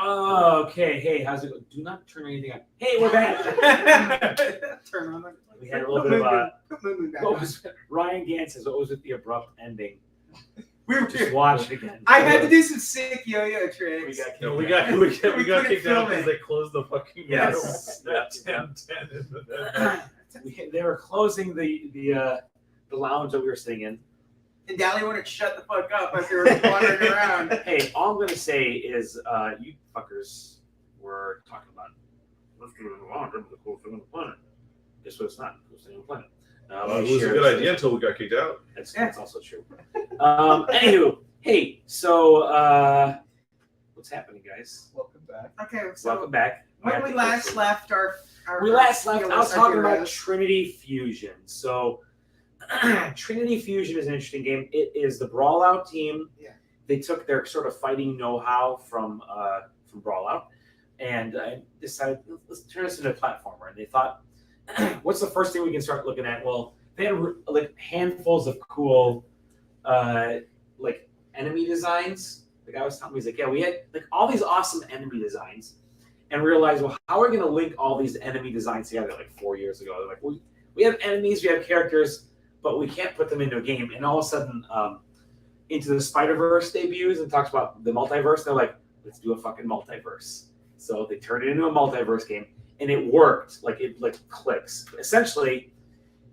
Oh, okay. Hey, how's it going? Do not turn anything on. Hey, we're back. Turn on. We had a little bit of What Ryan Gant says, what was with the abrupt ending? We were Just watch it again. I had to do some sick yo-yo tricks. We got kicked out. We got kicked out because they closed the fucking Yes. window. They were closing the lounge that we were sitting in. And Dally wanted to shut the fuck up as they were wandering around. Hey, all I'm gonna say is, you fuckers were talking about let's do it in the lounge. It's the coolest thing on the planet. Guess what? It's not the coolest thing on the planet. It was a good idea until we got kicked out. That's also true. Anywho, hey, so what's happening, guys? Welcome back. Okay, so Welcome back. when we last left our I was talking about Trinity Fusion. So Trinity Fusion is an interesting game. It is the Brawlout team. Yeah. They took their sort of fighting know-how from Brawlout and decided, let's turn this into a platformer. And they thought, what's the first thing we can start looking at? Well, they had like handfuls of cool like enemy designs. The guy was telling me, he's like, yeah, we had like all these awesome enemy designs, and realized, well, how are we going to link all these enemy designs together? Like 4 years ago, they're like, we have enemies, we have characters, but we can't put them into a game. And all of a sudden, Into the Spider-Verse debuts and talks about the multiverse. They're like, let's do a fucking multiverse. So they turned it into a multiverse game, and it worked. Like it clicks. Essentially,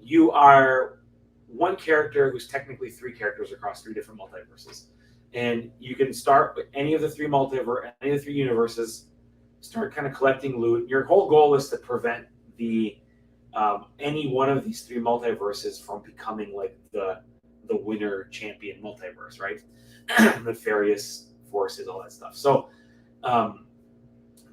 you are one character who's technically three characters across three different multiverses, and you can start with any of the three universes. Start kind of collecting loot. Your whole goal is to prevent the any one of these three multiverses from becoming like the winner champion multiverse, right? Nefarious forces, all that stuff. So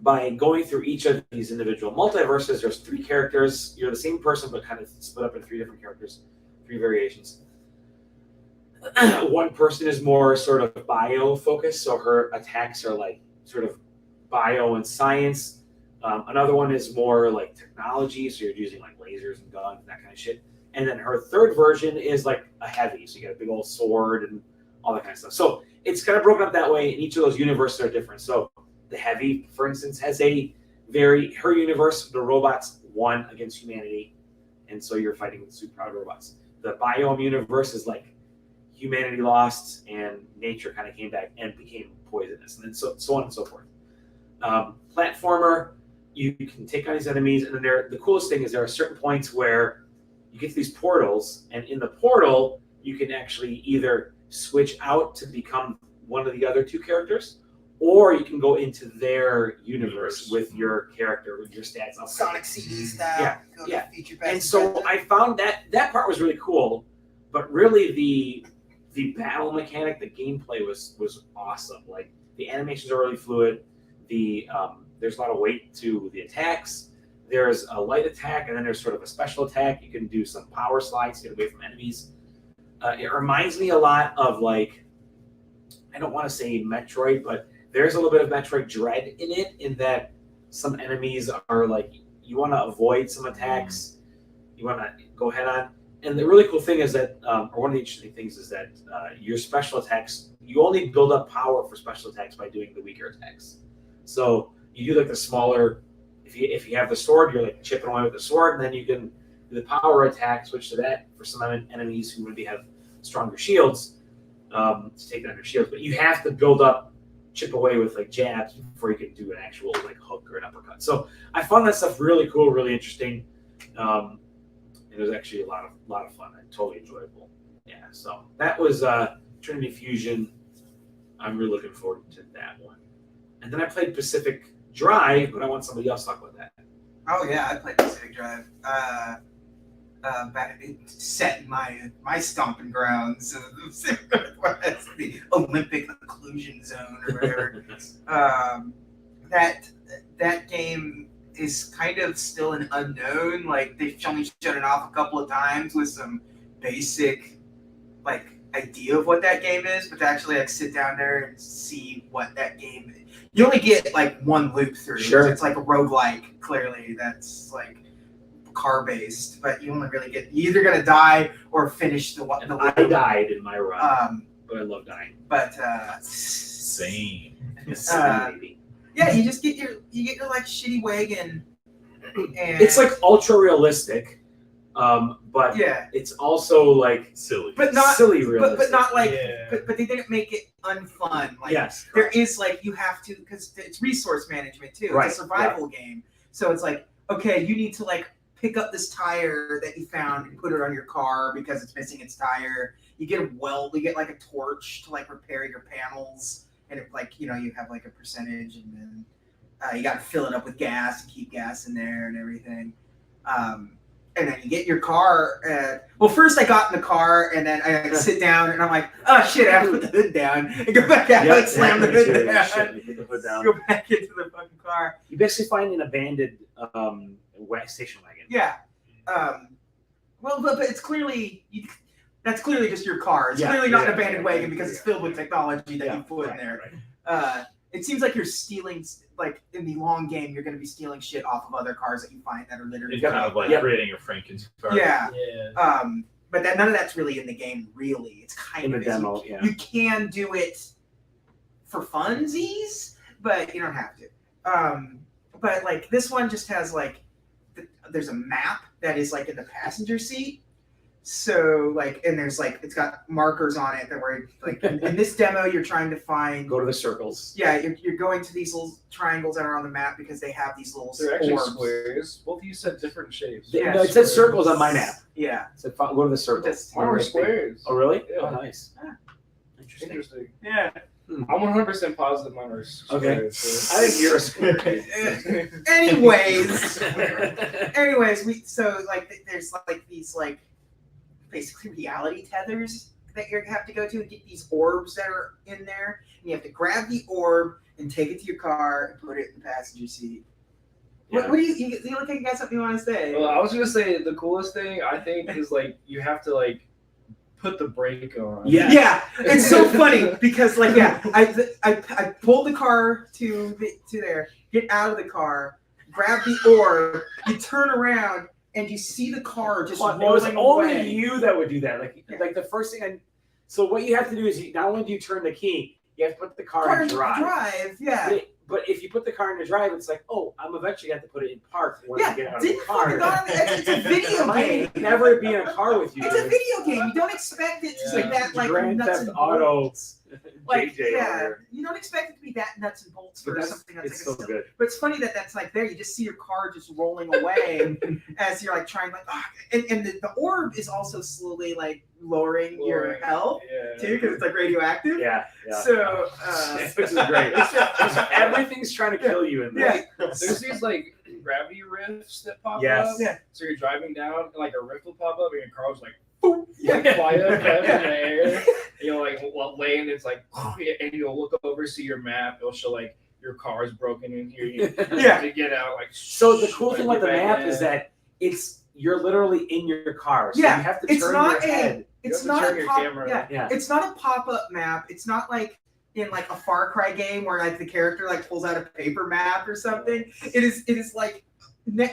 by going through each of these individual multiverses, there's three characters. You're the same person, but kind of split up in three different characters, three variations. One person is more sort of bio focused, so her attacks are like sort of bio and science. Another one is more like technology, so you're using like lasers and guns and that kind of shit. And then her third version is like a heavy, so you got a big old sword and all that kind of stuff. So it's kind of broken up that way, and each of those universes are different. So the heavy, for instance, has her universe, the robots won against humanity, and so you're fighting with super-powered robots. The biome universe is like humanity lost and nature kind of came back and became poisonous, and then so on and so forth. Platformer, you can take on these enemies, and then the coolest thing is there are certain points where you get to these portals, and in the portal, you can actually either switch out to become one of the other two characters, or you can go into their universe with your character, with your stats. Sonic CD style. Yeah. And so I found that part was really cool, but really the battle mechanic, the gameplay was awesome. Like the animations are really fluid. There's a lot of weight to the attacks. There's a light attack, and then there's sort of a special attack. You can do some power slides to get away from enemies. It reminds me a lot of like, I don't want to say Metroid, but there's a little bit of Metroid Dread in it, in that some enemies are like, you want to avoid some attacks, you want to go head on. And the really cool thing is that, or one of the interesting things is that your special attacks, you only build up power for special attacks by doing the weaker attacks. So you do like the smaller, if you have the sword, you're like chipping away with the sword, and then you can do the power attack, switch to that for some enemies who maybe have stronger shields, to take down their shields. But you have to build up, chip away with like jabs before you can do an actual like hook or an uppercut. So I found that stuff really cool, really interesting. It was actually a lot of fun and totally enjoyable. Yeah, so that was Trinity Fusion. I'm really looking forward to that one. And then I played Pacific Drive, but I want somebody else to talk about that. Oh yeah, I played Pacific Drive. Back set in my stomping grounds of the Pacific Northwest, the Olympic Occlusion Zone or whatever. That game is kind of still an unknown. Like they've only shut it off a couple of times with some basic like idea of what that game is, but to actually like sit down there and see what that game is. You only get like one loop through. Sure. It's like a roguelike, clearly, that's like car based, but you only really get, you're either gonna die or finish the loop. I died in my run, but I love dying. But Same. Maybe. Yeah, you just get your like shitty wagon, and It's like ultra realistic, but yeah, it's also like Silly. but not silly realistic. but not like Yeah. but they didn't make it unfun. Like yes, there correct. is like you have to because it's resource management too. Right, It's a survival game, so it's like okay, you need to like pick up this tire that you found and put it on your car because it's missing its tire. You get a weld, you get like a torch to like repair your panels, and it, like you have like a percentage, and then you got to fill it up with gas and keep gas in there and everything. And then you get your car. Well, first I got in the car and then I sit down and I'm like, oh shit, I have to put the hood down and go back out and slam the hood down. You put the hood down. Go back into the fucking car. You basically find an abandoned station wagon. Yeah. Well, but it's clearly that's clearly just your car. It's clearly not an abandoned wagon because it's filled with technology that you put in there. Right. It seems like you're stealing, like in the long game, you're going to be stealing shit off of other cars that you find that are littered. It's kind of like creating a Frankenstein. Yeah. Yeah. But none of that's really in the game. Really, it's kind In of the demo. Yeah. You can do it for funsies, but you don't have to. But like this one just has like there's a map that is like in the passenger seat. So like, and there's like it's got markers on it that were like in this demo you're trying to find. Go to the circles. Yeah, you're going to these little triangles that are on the map because they have these little. They're actually orbs. squares. Both of you said different shapes. Yeah, No, it says circles on my map. Yeah. So go to the circles. Just- Mine were squares. Oh really? Yeah. Oh nice. Ah. Interesting. Interesting. Yeah. I'm 100% positive mine were squares. Okay. So. I think you're a square. Anyways, so like there's like these like basically reality tethers that you have to go to and get these orbs that are in there, and you have to grab the orb and take it to your car and put it in the passenger seat. Yeah. What do you look like you got something you want to say? Well, I was gonna say the coolest thing I think is like you have to like put the brake on. Yeah. Yeah, it's so funny because like I pulled the car to there, get out of the car, grab the orb, you turn around and you see the car just Well, it rolling was only away. you that would do that. Yeah. Like the first thing. So what you have to do is not only do you turn the key, you have to put the car in drive. Yeah. But if you put the car in the drive, it's like, oh, I'm eventually going to have to put it in park once Yeah, you get out of didn't the car. it's a video Might game. never be in a car with you. It's a video game. You don't expect it to be that like Grand nuts Theft and Auto. bolts. Like JJ over yeah, here. you don't expect it to be that nuts and bolts But for that's, something that's it's like so a good. But it's funny that that's like there. You just see your car just rolling away as you're like trying like and the orb is also slowly like lowering your health Yeah. too because it's like radioactive. Yeah. So This is great. Everything's trying to kill you in this. yeah, There's these like gravity rifts that pop Yes. up. Yeah. So you're driving down and like a rift will pop up and your car's like yeah. fly up in the air. You'll like land, it's like and you'll look over, see your map, it'll show like your car's broken in here. You Yeah. have to get out like So the cool thing like, with the get map back is in. that you're literally in your car. So Yeah, you have to it's turn not your a- head. It's You have to not turn a your pop. camera. Yeah, Yeah. it's not a pop-up map. It's not like in like a Far Cry game where like the character like pulls out a paper map or something. It is like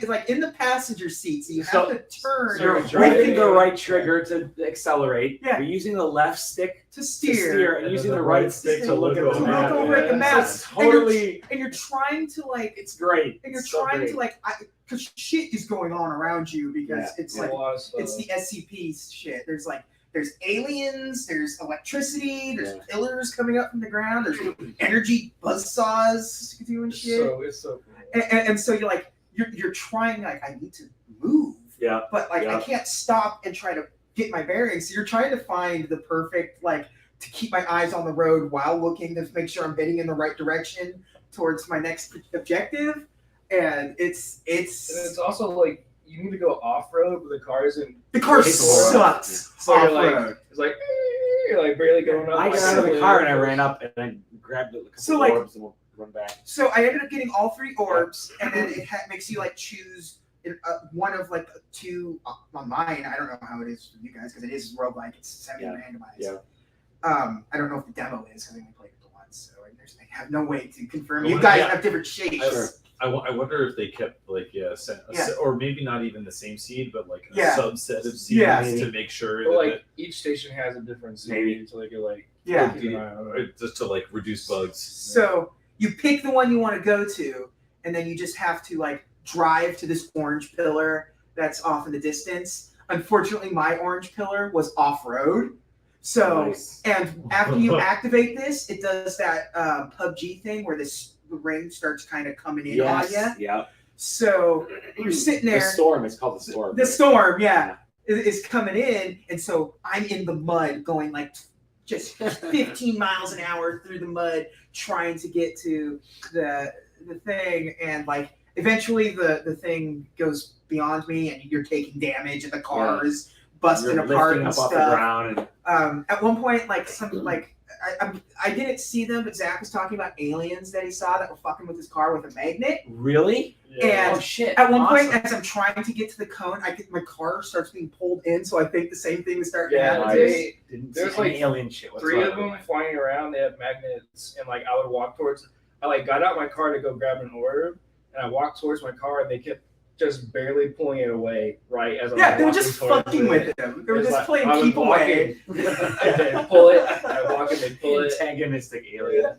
like in the passenger seat, so you have So- to turn You're You're driving. holding the right trigger to accelerate. Yeah. You're using the left stick to to steer. steer and And using then the the right right stick stick to to look at look the over map. Look over at the map. So it's totally, And you're trying to like it's great. and you're It's so trying great. to like because shit is going on around you because Yeah. it's a like lot of stuff. it's the SCP shit. There's aliens, there's electricity, there's Yeah. pillars coming up from the ground, there's energy buzzsaws doing shit. It's so cool. And so you're like you're trying like I need to move, Yeah. but like Yeah. I can't stop and try to get my bearings. So you're trying to find the perfect like to keep my eyes on the road while looking to make sure I'm heading in the right direction towards my next objective. And it's And it's also like you need to go off road with the cars and the car It's sucks so off you're like road. it's like you're like barely going up. I got out of the car and I ran up and I grabbed a couple So, like- orbs and we'll run back. So I ended up getting all three orbs, and then it makes you like choose one of like two on mine. I don't know how it is for you guys because it is roguelike. It's semi-randomized. Yeah. I don't know if the demo is because I only played it once, so I have no way to confirm. Well, You guys yeah. have different shapes. Sure. I wonder if they kept like or maybe not even the same seed, but like a Yeah. subset of seeds Yeah. to make sure But that like each station has a different Maybe. seed, so they could like Yeah. keep an eye on it. just to like reduce bugs. So you pick the one you want to go to, and then you just have to like drive to this orange pillar that's off in the distance. Unfortunately, my orange pillar was off-road. So, Nice. and after you activate this, it does that PUBG thing where the ring starts kind of coming in on you. Yeah. So you're sitting there. The storm. It's called the storm. The storm, yeah, is coming in, and so I'm in the mud, going like just 15 miles an hour through the mud, trying to get to the thing, and like eventually the thing goes beyond me, and you're taking damage, and the car is busting You're apart lifting and up stuff. off the ground. At one point, like I didn't see them, but Zach was talking about aliens that he saw that were fucking with his car with a magnet. Really? And oh shit! At one Awesome. point, as I'm trying to get to the cone, my car starts being pulled in, so I think the same thing is starting to Yeah, happen. Nice. there's There's like like alien shit. 3 of them flying around. They have magnets, and like I would walk towards. I like got out my car to go grab an orb, and I walked towards my car, and they kept just barely pulling it away. Right as I was Yeah, they were walking just towards fucking it. with him. They were It's just like, playing I was keep away. walking, and they pull it. I walk and they pull it. Antagonistic alien.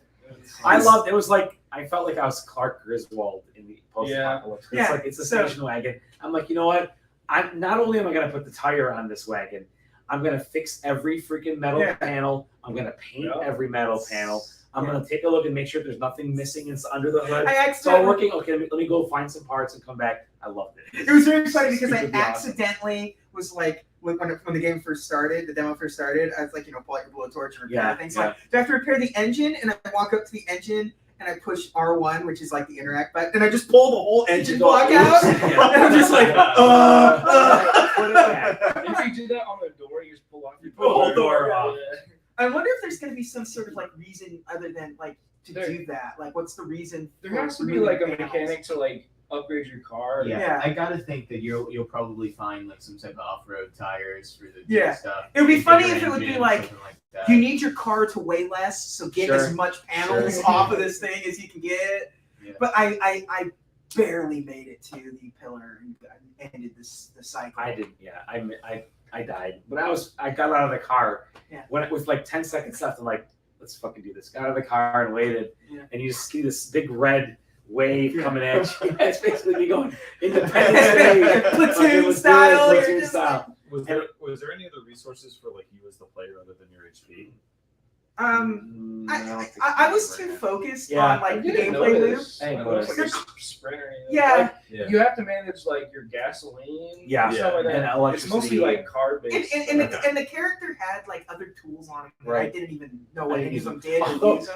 I loved. It was like I felt like I was Clark Griswold in the post-apocalypse. It's Yeah. like it's a station wagon. I'm like, you know what? I'm not only am I gonna put the tire on this wagon, I'm gonna fix every freaking metal panel. I'm gonna paint every metal panel. I'm gonna take a look and make sure there's nothing missing under the hood. I It's all accidentally. working. Okay, let me go find some parts and come back. I loved it. It was very funny because I Stupidly awesome. accidentally was like when the game first started, the demo first started. I was like, pull out your blowtorch and repair things. So I have to repair the engine, and I walk up to the engine. And I push R1, which is like the interact button, and I just pull the whole engine block out. And I'm just like, If you do that on the door, you just pull off your Pull the whole door off. I wonder if there's going to be some sort of like reason other than like to There- do that. Like, what's the reason? There for has to be removing like a panels? mechanic to like upgrade your car. Yeah. I gotta think that you'll probably find like some type of off-road tires for the Yeah. stuff. It would be funny Bigger if it would be engine, like, something that. You need your car to weigh less, so get as much panels Sure. off of this thing as you can get. Yeah. But I barely made it to the pillar and ended the cycle. I didn't. Yeah, I died. But I got out of the car when it was like 10 seconds left. I'm like, let's fucking do this. Got out of the car and waited, and you just see this big red wave coming at you. It's basically me going Independence Day, Platoon style. You're Platoon just style. Was there any other resources for like you as the player other than your HP? I was too focused on like the gameplay loop. I didn't Like, notice. your sprint or anything. Yeah. Like, Yeah. you have to manage like your gasoline. Yeah. and stuff like that. And It's electricity. mostly like car based. And the character had like other tools on him. That I Right. didn't even know what I any didn't of them did or Although- use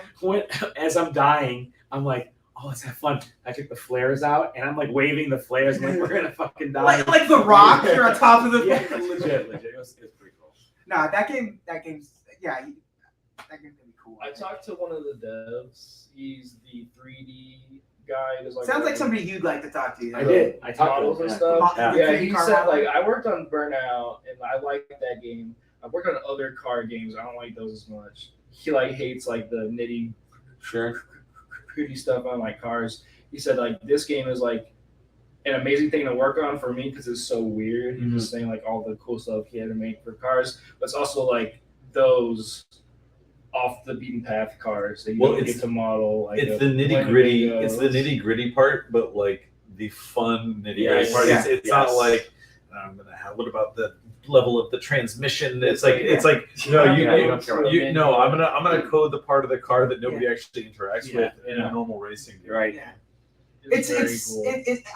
them. As I'm dying, I'm like, oh, let's have fun. I took the flares out, and I'm like waving the flares. I'm like, we're gonna fucking die. Like the Rock, you're on top of the. Yeah, legit. It was pretty cool. Nah, that game's that game's gonna be cool. I talked to one of the devs. He's the 3D guy. He does, like, Sounds like somebody you'd like to talk to. I did. I talked models to and him. stuff. Yeah. Yeah, 3D he car said modeling. like I worked on Burnout and I like that game. I worked on other car games. I don't like those as much. He like hates like the nitty gritty stuff on like cars. He said like this game is like an amazing thing to work on for me because it's so weird. He's just saying like all the cool stuff he had to make for cars, but it's also like those off the beaten path cars that you don't get to model. Like It's the nitty gritty. It's the nitty gritty part, but like the fun nitty gritty Yes. part. Yeah. It's not like I'm gonna have. What about the level of the transmission? It's like no, you don't care about you no. I'm gonna code the part of the car that nobody actually interacts with in Yeah. a normal racing game. Right. Yeah. It's very It's cool.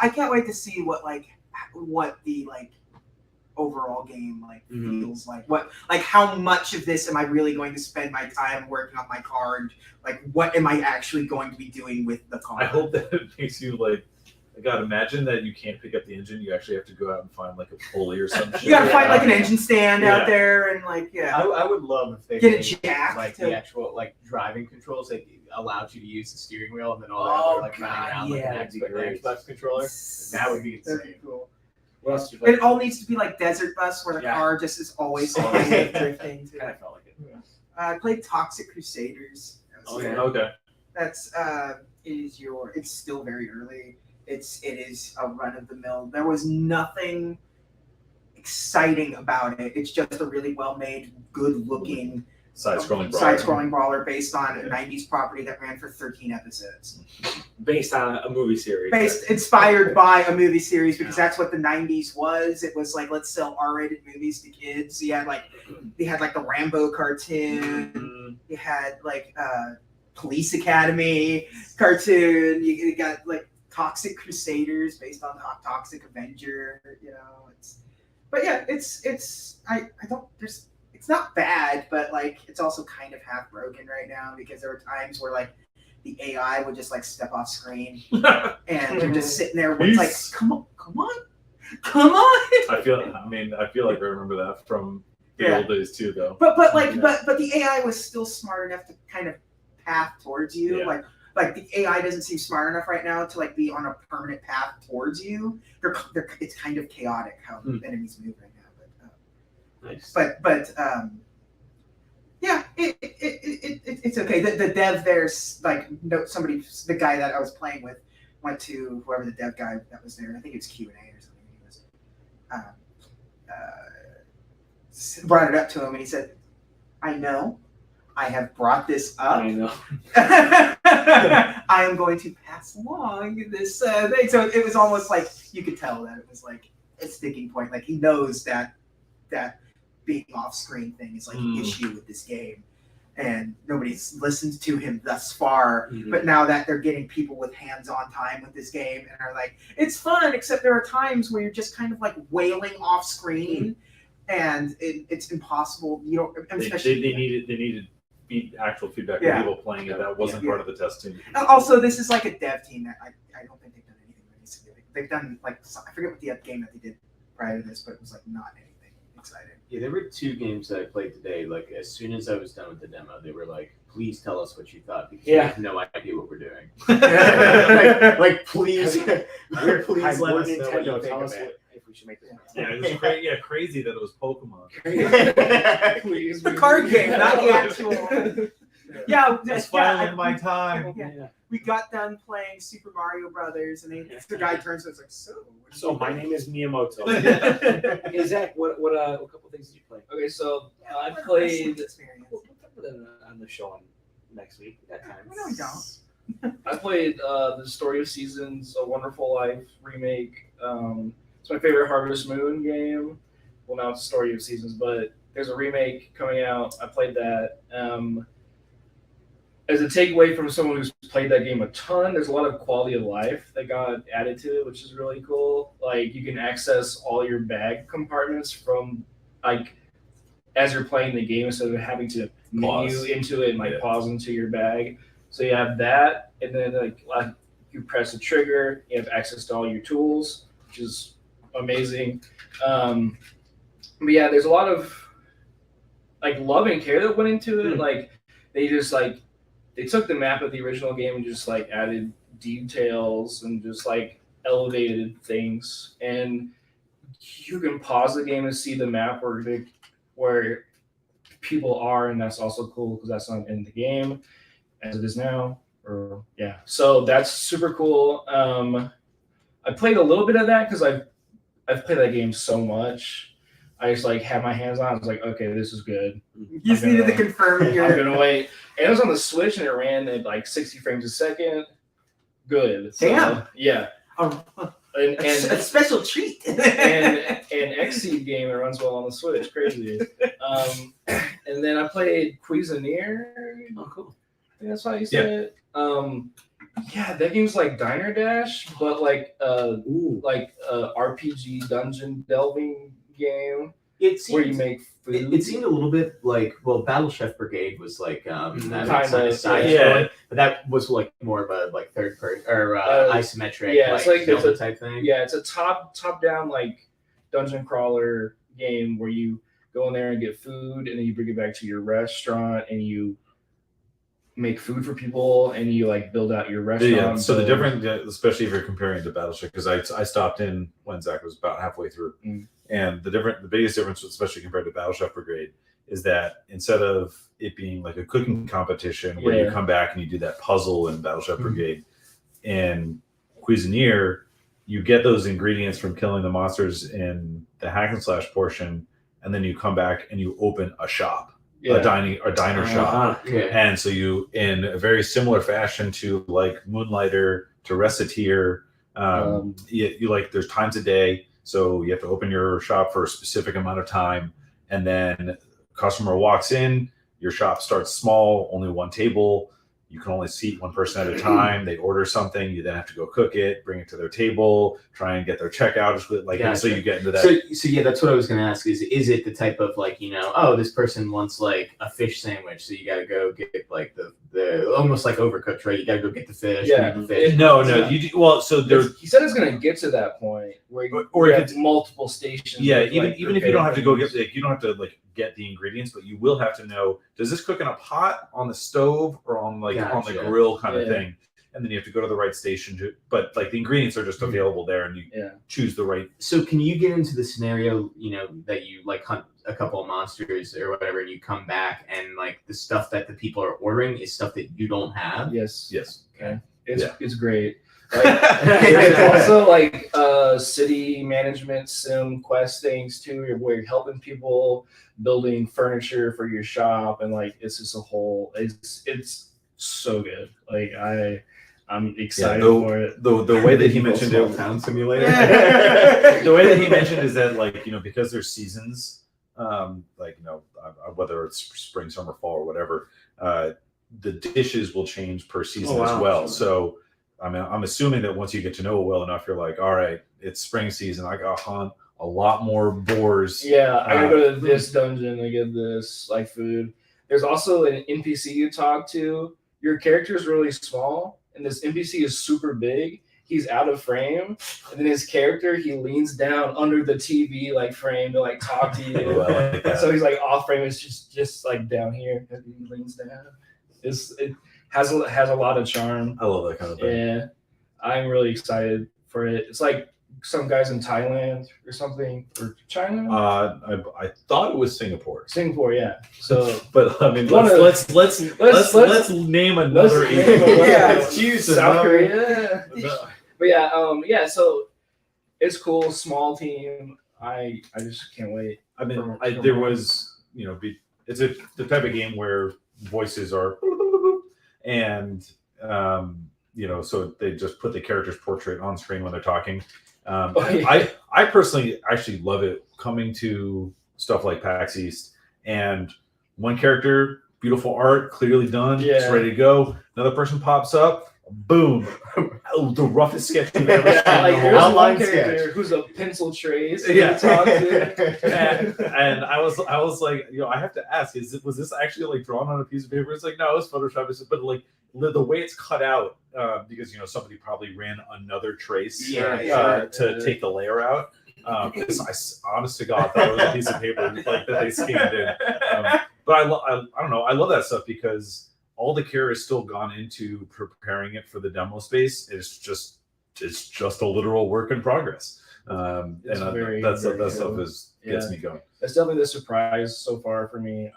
I can't wait to see what the like overall game feels like. How much of this am I really going to spend my time working on my car, and like what am I actually going to be doing with the car? I hope that it makes you like. God, imagine that you can't pick up the engine. You actually have to go out and find like a pulley or something. You gotta find like an engine stand Yeah. out there and I would love if they get made, it jacked. like the actual like driving controls that allowed you to use the steering wheel and then all Oh, that like running God, around like yeah, an that'd be Xbox, great. Xbox controller. That would be That'd be insane. cool. What else did you It play? all needs to be like Desert Bus, where the Yeah. car just is always Always. kind of drifting. Kind of felt like it. I played Toxic Crusaders. Oh, yeah. Okay. That's it's still very early. It is a run of the mill. There was nothing exciting about it. It's just a really well made, good looking side-scrolling brawler based on a 90s property that ran for 13 episodes. Based on a movie series. Inspired by a movie series, because that's what the 90s was. It was like, let's sell R-rated movies to kids. You had like the Rambo cartoon. You had like Police Academy cartoon. You got like Toxic Crusaders based on Toxic Avenger. You know, it's not bad, but like it's also kind of half broken right now, because there were times where like the AI would just like step off screen and you're just sitting there with like, come on. I feel like I remember that from the old days too, though. But the AI was still smart enough to kind of path towards you. Yeah. Like the AI doesn't seem smart enough right now to like be on a permanent path towards you. It's kind of chaotic how enemies move right now. Nice. But yeah, it's okay. The dev there's like the guy that I was playing with went to whoever the dev guy that was there. I think it was Q&A or something. He was brought it up to him and he said, "I know, I have brought this up. I know. I am going to pass along this thing." So it was almost like you could tell that it was like a sticking point. Like he knows that being off-screen thing is like an issue with this game, and nobody's listened to him thus far. But now that they're getting people with hands-on time with this game and are like, it's fun, except there are times where you're just kind of like wailing off-screen, and it's impossible. You don't. They needed actual feedback from people playing it. That wasn't part of the test team. Also, this is like a dev team that I don't think they've done anything really significant. They've done like, I forget what the game that they did prior to this, but it was like not anything exciting. Yeah, there were 2 games that I played today. Like as soon as I was done with the demo, they were like, "Please tell us what you thought, because we have no idea what we're doing." like please let us know what you think of it. If we should make this. Yeah, it was crazy that it was Pokemon. Please, the card game, not the actual. It's finally my time. Yeah. We got done playing Super Mario Brothers, and the guy turns to us like, So my name is Miyamoto. Hey Zach, what couple things did you play? Okay, so I played. We'll put it on the show next week. We got time. No, we don't. I played the Story of Seasons, A Wonderful Life remake. It's my favorite Harvest Moon game. Well, now it's Story of Seasons, but there's a remake coming out. I played that. As a takeaway from someone who's played that game a ton, there's a lot of quality of life that got added to it, which is really cool. Like you can access all your bag compartments from like as you're playing the game, instead of having to menu into it and pause into your bag. So you have that, and then like you press a trigger, you have access to all your tools, which is amazing. But yeah, there's a lot of like love and care that went into it. Like they just like they took the map of the original game and just like added details and just like elevated things. And you can pause the game and see the map where people are, and that's also cool because that's not in the game as it is now. So that's super cool. I played a little bit of that because I've played that game so much. I just like had my hands on it. I was like, okay, this is good. You just needed to confirm I'm gonna wait. And it was on the Switch and it ran at like 60 frames a second. Good. Damn. Yeah. And a special treat. and Xseed game, it runs well on the Switch. Crazy. And then I played Cuisinier. Oh, cool. I think that's how you say it. That game's like Diner Dash, but like RPG dungeon delving game where you make food. It seemed a little bit like, well, Battle Chef Brigade was like side but that was like more of a like third person or isometric it's like Zelda type thing. Yeah, it's a top down like dungeon crawler game where you go in there and get food, and then you bring it back to your restaurant and you make food for people, and you like build out your restaurant. Yeah. So the difference, especially if you're comparing to Battleship, because I stopped in when Zach was about halfway through, and the biggest difference, especially compared to Battleship Brigade, is that instead of it being like a cooking competition where you come back and you do that puzzle in Battleship Brigade, in Cuisinier, you get those ingredients from killing the monsters in the hack and slash portion, and then you come back and you open a shop. a diner shop. Okay. And so you, in a very similar fashion to like Moonlighter, to Recettear, you like there's times a day, so you have to open your shop for a specific amount of time, and then customer walks in, your shop starts small, only one table. You can only seat one person at a time. They order something, you then have to go cook it, bring it to their table, try and get their checkout. Like Gotcha. so you get into that. So yeah, that's what I was gonna ask. Is it the type of like, oh, this person wants like a fish sandwich, so you gotta go get like the almost like Overcooked, right? You gotta go get the fish. Yeah. Make the fish. No, well, so there's He said it's gonna get to that point where Or you if have multiple stations. yeah, with, even like, even if you don't have to go get prepared you don't have to like get the ingredients, but you will have to know, does this cook in a pot, on the stove, or on on the Gotcha. grill kind of Yeah. thing. And then you have to go to the right station but like the ingredients are just available there, and you choose the right. So can you get into the scenario, that you like hunt a couple of monsters or whatever, and you come back and like the stuff that the people are ordering is stuff that you don't have? Yes. Okay. It's great. Like, there's also like city management sim quest things too, where you're helping people building furniture for your shop, and like it's just it's so good. Like I'm excited for it. The way that he mentioned Small it, town simulator. the way that he mentioned is that like because there's seasons, whether it's spring, summer, fall, or whatever, the dishes will change per season as well. So I'm assuming that once you get to know it well enough, you're like, all right, it's spring season. I got to hunt a lot more boars. Yeah, I gotta go to this dungeon to get this like food. There's also an NPC you talk to. Your character is really small, and this NPC is super big. He's out of frame, and then his character, he leans down under the TV like frame to like talk to you. Ooh, I like that. So he's like off frame. It's just like down here, and he leans down. It has a lot of charm. I love that kind of thing. Yeah, I'm really excited for it. It's like some guys in Thailand or something, or China. I thought it was Singapore. Singapore, yeah. So, But I mean, One of- let's name another. let's name Asian- one. Yeah, choose South another. Korea. No. But yeah. So it's cool. Small team. I just can't wait. I mean, From- there was, it's the type of game where voices are, and so they just put the character's portrait on screen when they're talking. I personally actually love it coming to stuff like PAX East, and one character, beautiful art, clearly done, it's ready to go. Another person pops up, boom, the roughest sketch you've ever seen. Like in the there's whole one outline character sketch. who's a pencil trace. Yeah. To talk to. and I was like, I have to ask, was this actually like drawn on a piece of paper? It's like, no, it's Photoshop. But like the way it's cut out, because somebody probably ran another trace to take the layer out. I honest to God thought it was a piece of paper like that they scanned in. But I don't know. I love that stuff because all the care is still gone into preparing it for the demo space. It's just a literal work in progress. It's and very, that very stuff cool. gets me going. That's definitely the surprise so far for me.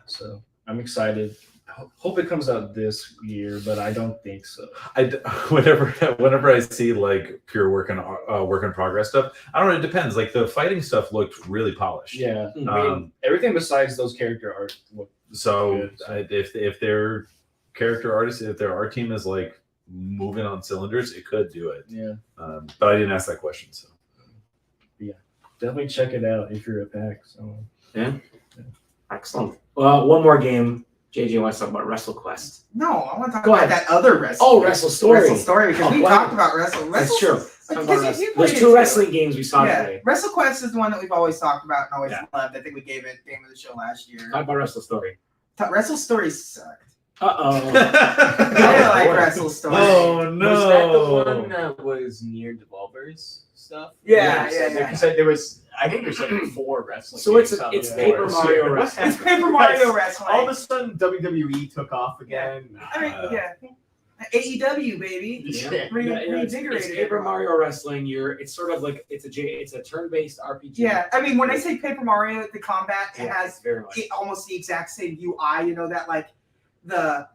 So I'm excited. Hope it comes out this year, but I don't think so. Whenever I see like pure work in progress stuff, I don't know. It depends. Like the fighting stuff looked really polished. Yeah, I mean, everything besides those character art looked So good. if their character artists, if their art team is like moving on cylinders, it could do it. Yeah, but I didn't ask that question. So definitely check it out if you're at PAX. Excellent. Well, one more game. JJ wants to talk about WrestleQuest. No, I want to talk Go about ahead. that other wrestling. Oh, Wrestle Story. Wrestle Story, because we go talked ahead. about Wrestle. That's true. Like, There's played it two too. wrestling games we saw Yeah, today. WrestleQuest is the one that we've always talked about and always Yeah. loved. I think we gave it Game of the Show last year. Talk about Wrestle Story. Wrestle Story sucked. Uh-oh. I didn't like boy. Wrestle Story. Oh no! Was that the one that was near Devolver's stuff? Yeah. Because there was, I think there's like 4 wrestling. So it's games out it's there. Paper Mario What Wrestling. It's happened? Paper Mario Wrestling. All of a sudden, WWE took off again. I mean, yeah. AEW, baby. Yeah. Reinvigorated It's Paper everyone. Mario Wrestling. It's sort of like it's a turn-based RPG. Yeah, I mean, when I say Paper Mario, the combat, it Yeah, has very much. almost the exact same UI, that like the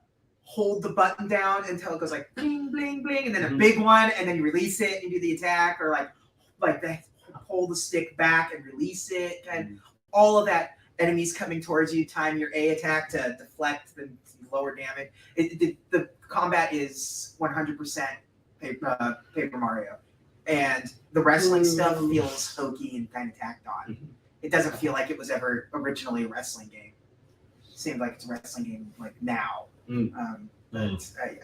hold the button down until it goes like bling, bling, bling, and then a big one, and then you release it and do the attack, or like the hold the stick back and release it, and all of that. enemies coming towards you, time your A attack to deflect the lower damage. The combat is 100% Paper Mario, and the wrestling stuff feels hokey and kind of tacked on. It doesn't feel like it was ever originally a wrestling game. It seems like it's a wrestling game like now. But I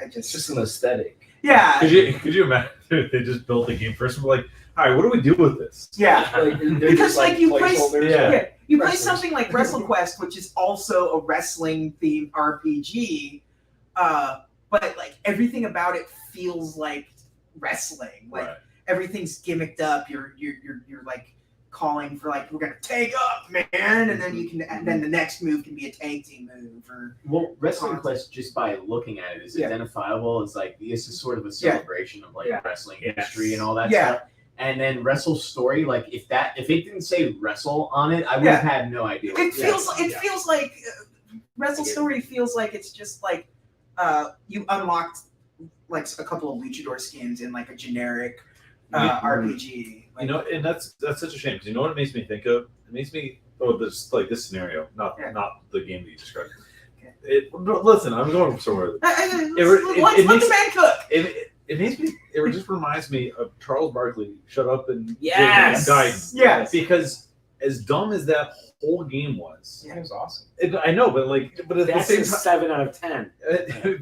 just It's just an aesthetic. yeah. Could you imagine if they just built the game first and were like, all right, what do we do with this? Yeah. Like, they're Because just, like you play, placeholders. Yeah. you play Wrestling. something like WrestleQuest, which is also a wrestling themed RPG, but like everything about it feels like wrestling. Like Right. everything's gimmicked up. You're like calling for like we're gonna take up, man, and then you can and then the next move can be a tag team move or Well, Wrestling Quest, just by looking at it, is Yeah. identifiable as like this is sort of a celebration of like Yeah. wrestling Yes. history and all that Yeah. stuff. And then Wrestle Story, like if it didn't say wrestle on it, I would have had no idea. it feels Yeah. feels like Wrestle Story feels like it's just like you unlocked like a couple of luchador skins in like a generic RPG. You know, and that's such a shame because you know what it makes me think of? It makes me this scenario, not the game that you described. Okay. Listen, I'm going somewhere. Let's It let makes- the man cook. It makes me. It just reminds me of Charles Barkley. Shut up and Yes. Died. Yes. Because as dumb as that whole game was, It was awesome. I know, but at That's the a same 7 out of 10. time,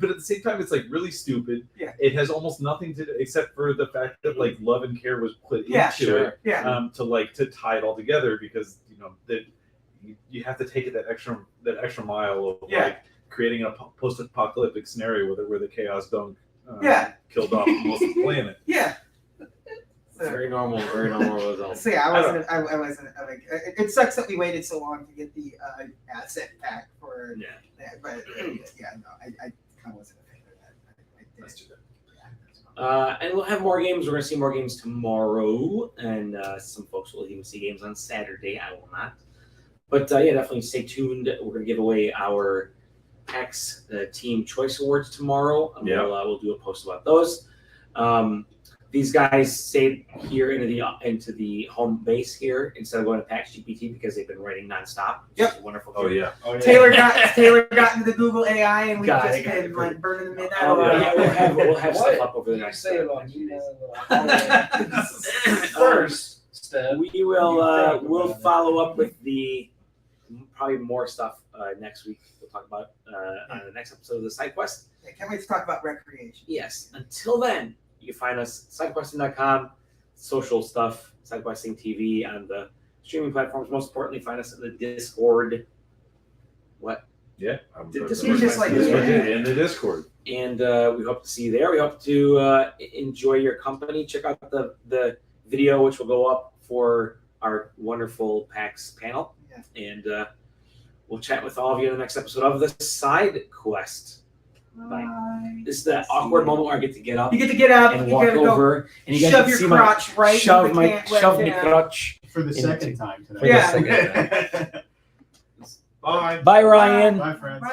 but at the same time, it's like really stupid. Yeah. It has almost nothing to do except for the fact that like love and care was put Yeah, into sure. it. Yeah. To tie it all together because you know that you have to take it that extra mile of Yeah. like creating a post-apocalyptic scenario where the chaos dunk killed off most of the planet. Yeah. Very normal result. So yeah, I wasn't like it sucks that we waited so long to get the asset pack for Yeah. that, but yeah, no, I kind of wasn't a fan of that. I did. Let's do that. And we'll have more games. We're going to see more games tomorrow, and some folks will even see games on Saturday. I will not. But yeah, definitely stay tuned. We're going to give away our PAX Team Choice Awards tomorrow. And we'll do a post about those. These guys stayed here into the home base here instead of going to PAX GPT because they've been writing nonstop. Which is wonderful. Oh yeah. Taylor got into the Google AI, and we've Got just it. been like burning the midnight. Oh, oil. yeah, we'll have What? stuff up over the You next say it on next few days. First step. We will we'll follow up with the probably more stuff next week. We'll talk about on the next episode of the SideQuest. I can't wait to talk about recreation. Yes. Until then, you can find us SideQuesting.com, social stuff, SideQuesting TV on the streaming platforms. Most importantly, find us in the Discord. What? Yeah. Just like in the Discord. And we hope to see you there. We hope to enjoy your company. Check out the video, which will go up for our wonderful PAX panel. Yeah. And we'll chat with all of you in the next episode of the SideQuest. Bye. This is the awkward moment where I get to get up You get to get up and you walk gotta go over, and you guys shove can your see crotch right shove into my the crotch. For the Into- second time For today. the Yeah. second time. Bye. Bye, Ryan. Bye, friends. Bye.